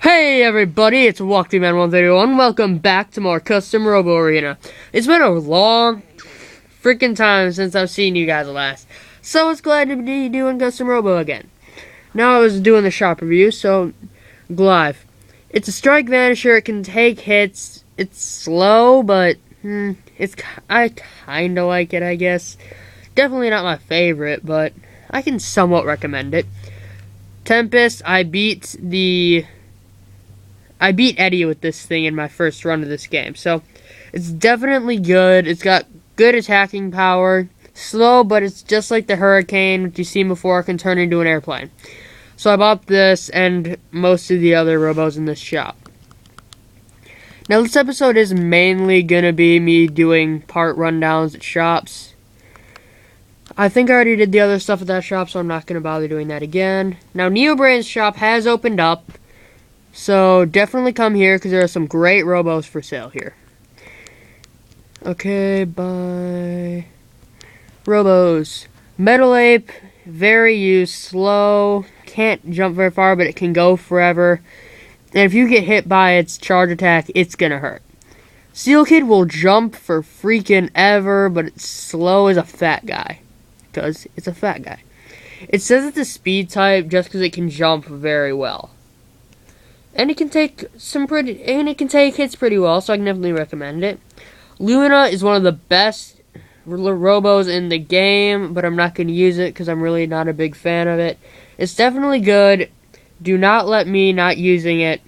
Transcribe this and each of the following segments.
Hey everybody, it's WalkTheMan131. Welcome back to more Custom Robo Arena. It's been a long freaking time since I've seen you guys last, so it's glad to be doing Custom Robo again. Now I was doing the shop review, so Glyph. It's a strike vanisher, it can take hits, it's slow, but I kinda like it, I guess. Definitely not my favorite, but I can somewhat recommend it. Tempest, I beat Eddie with this thing in my first run of this game, so it's definitely good. It's got good attacking power, slow, but it's just like the Hurricane, which you've seen before, can turn into an airplane. So I bought this and most of the other Robos in this shop. Now this episode is mainly gonna be me doing part rundowns at shops. I think I already did the other stuff at that shop, so I'm not gonna bother doing that again. Now NeoBrain's shop has opened up, so definitely come here because there are some great Robos for sale here. Okay, bye. Robos. Metal Ape, very used, slow, can't jump very far, but it can go forever. And if you get hit by its charge attack, it's gonna hurt. Seal Kid will jump for freaking ever, but it's slow as a fat guy. Because it's a fat guy. It says it's a speed type just because it can jump very well. And it can take hits pretty well, so I can definitely recommend it. Luna is one of the best Robos in the game, but I'm not going to use it because I'm really not a big fan of it. It's definitely good. Do not let me not using it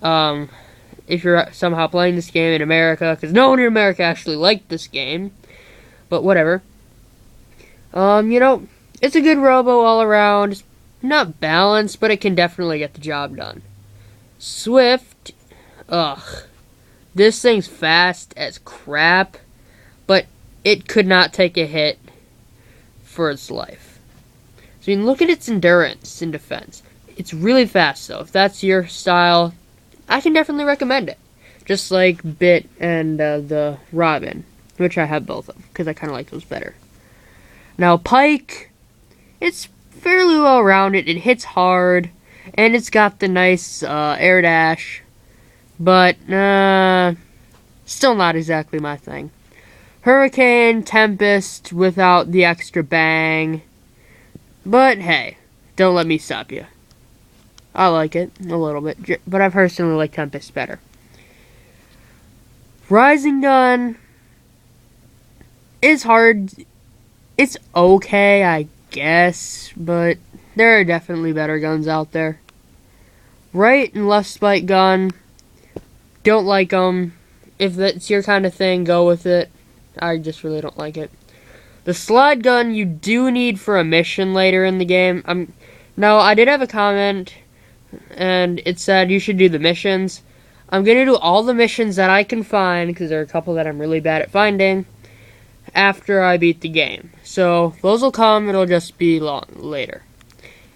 if you're somehow playing this game in America, because no one in America actually liked this game. But whatever. It's a good Robo all around. It's not balanced, but it can definitely get the job done. Swift, this thing's fast as crap, but it could not take a hit for its life. So you can look at its endurance in defense. It's really fast, though. If that's your style, I can definitely recommend it. Just like Bit and the Robin, which I have both of, because I kind of like those better. Now, Pike, it's fairly well-rounded. It hits hard. And it's got the nice air dash, but still not exactly my thing. Hurricane, Tempest without the extra bang, but hey, don't let me stop you. I like it a little bit, but I personally like Tempest better. Rising Gun is hard. It's okay, I guess, but there are definitely better guns out there. Right and left spike gun, don't like them. If that's your kind of thing, go with it. I just really don't like it. The slide gun you do need for a mission later in the game. Now, I did have a comment, and it said you should do the missions. I'm going to do all the missions that I can find, because there are a couple that I'm really bad at finding, after I beat the game. So, those will come, it'll just be later.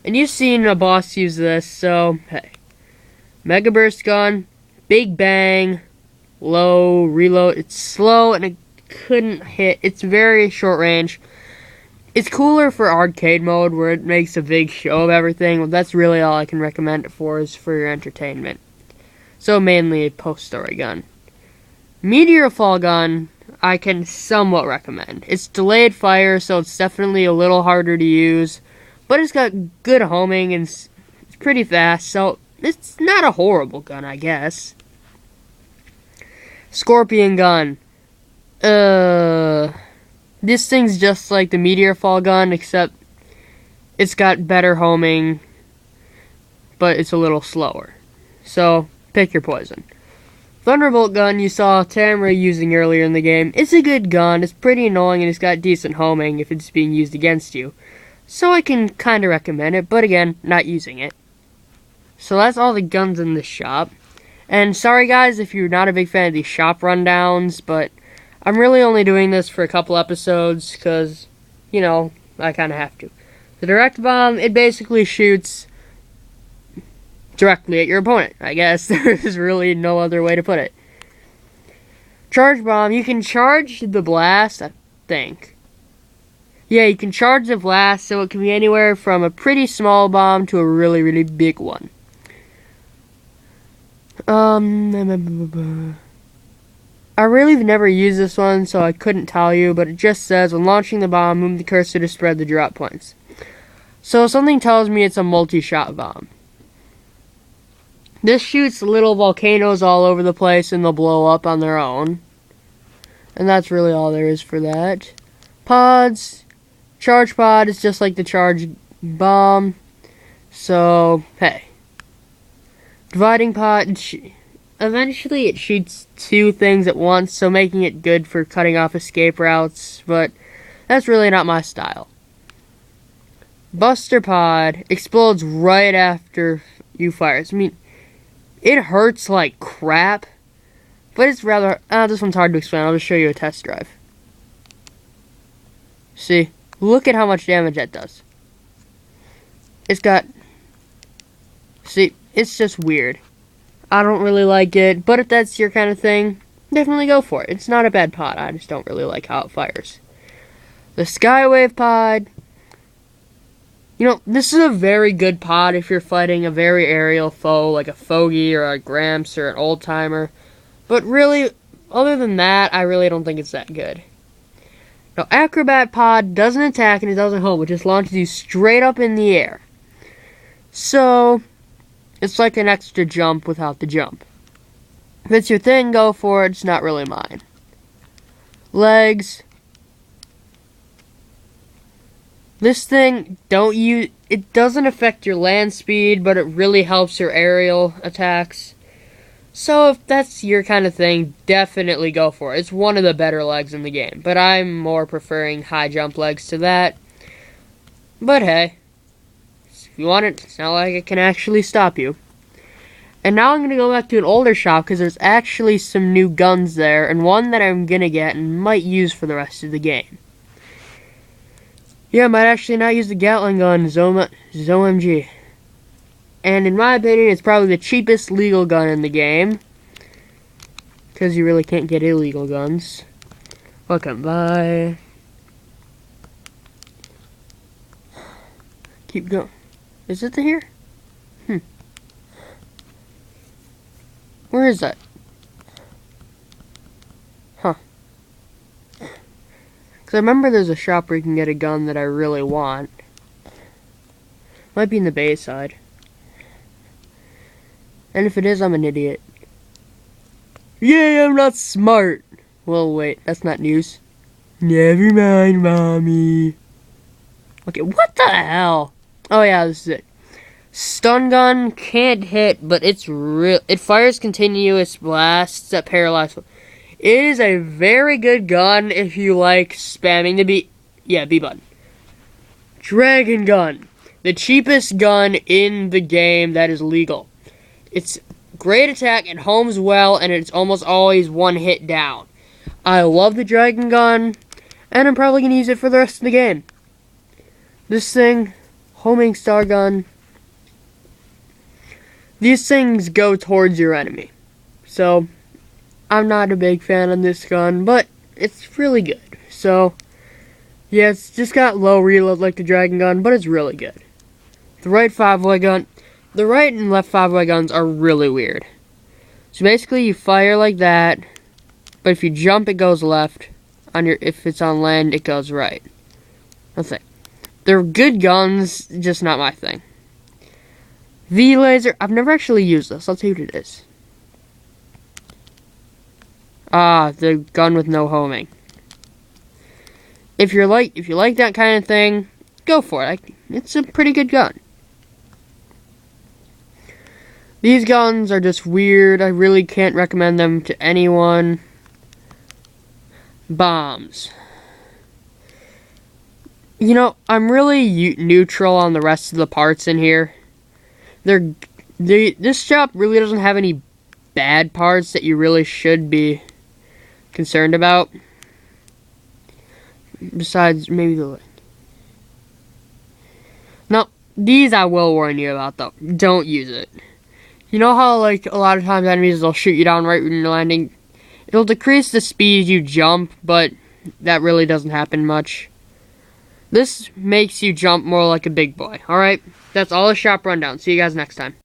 And you've seen a boss use this, so, hey. Mega Burst Gun, Big Bang, low, reload. It's slow, and it couldn't hit. It's very short range. It's cooler for arcade mode, where it makes a big show of everything. Well, that's really all I can recommend it for, is for your entertainment. So, mainly a post-story gun. Meteor Fall Gun, I can somewhat recommend. It's delayed fire, so it's definitely a little harder to use. But it's got good homing, and it's pretty fast, so it's not a horrible gun, I guess. Scorpion Gun. This thing's just like the Meteor Fall Gun, except it's got better homing, but it's a little slower. So, pick your poison. Thunderbolt Gun you saw Tamara using earlier in the game. It's a good gun, it's pretty annoying, and it's got decent homing if it's being used against you. So I can kind of recommend it, but again, not using it. So that's all the guns in this shop. And sorry guys if you're not a big fan of these shop rundowns, but I'm really only doing this for a couple episodes because, I kind of have to. The Direct Bomb, it basically shoots directly at your opponent, I guess. There's really no other way to put it. Charge Bomb, you can charge the blast, I think. Yeah, you can charge the blast, so it can be anywhere from a pretty small bomb to a really, really big one. I really have never used this one, so I couldn't tell you, but it just says, when launching the bomb, move the cursor to spread the drop points. So something tells me it's a multi-shot bomb. This shoots little volcanoes all over the place, and they'll blow up on their own. And that's really all there is for that. Pods. Charge pod is just like the charge bomb. So, hey. Dividing pod. Eventually it shoots two things at once, so making it good for cutting off escape routes, but that's really not my style. Buster pod explodes right after you fire. I mean, it hurts like crap, but it's rather... this one's hard to explain. I'll just show you a test drive. See? Look at how much damage that does. It's got... See? It's just weird. I don't really like it, but if that's your kind of thing, definitely go for it. It's not a bad pod. I just don't really like how it fires. The Skywave pod... You know, this is a very good pod if you're fighting a very aerial foe, like a Fogey or a Gramps or an Old-Timer. But really, other than that, I really don't think it's that good. Now, Acrobat pod doesn't attack and it doesn't home. It just launches you straight up in the air. So, it's like an extra jump without the jump. If it's your thing, go for it. It's not really mine. Legs. This thing, it doesn't affect your land speed, but it really helps your aerial attacks. So if that's your kind of thing, definitely go for it. It's one of the better legs in the game, but I'm more preferring high jump legs to that. But hey, if you want it, it's not like it can actually stop you. And now I'm going to go back to an older shop, because there's actually some new guns there, and one that I'm going to get and might use for the rest of the game. Yeah, I might actually not use the Gatling gun, ZOMG. And in my opinion, it's probably the cheapest legal gun in the game. Because you really can't get illegal guns. Welcome, bye. Keep going. Is it here? Where is that? Huh. Because I remember there's a shop where you can get a gun that I really want. Might be in the Bayside. And if it is, I'm an idiot. Yeah, I'm not smart. Well, wait, that's not news. Never mind, Mommy. Okay, what the hell? Oh yeah, this is it. Stun gun, can't hit, but it's real. It fires continuous blasts that paralyze. It is a very good gun if you like spamming the B button. Dragon gun. The cheapest gun in the game that is legal. It's great attack, it homes well, and it's almost always one hit down. I love the dragon gun, and I'm probably going to use it for the rest of the game. This thing, homing star gun. These things go towards your enemy. So, I'm not a big fan of this gun, but it's really good. So, yeah, it's just got low reload like the dragon gun, but it's really good. The right 5-way gun. The right and left 5-way guns are really weird. So basically, you fire like that, but if you jump, it goes left. If it's on land, it goes right. That's it. They're good guns, just not my thing. V-laser. I've never actually used this. I'll tell you what it is. The gun with no homing. If you like that kind of thing, go for it. It's a pretty good gun. These guns are just weird. I really can't recommend them to anyone. Bombs. You know, I'm really neutral on the rest of the parts in here. This shop really doesn't have any bad parts that you really should be concerned about. Besides, maybe the... No, these I will warn you about, though. Don't use it. You know how, like, a lot of times enemies will shoot you down right when you're landing? It'll decrease the speed you jump, but that really doesn't happen much. This makes you jump more like a big boy, alright? That's all the shop rundown. See you guys next time.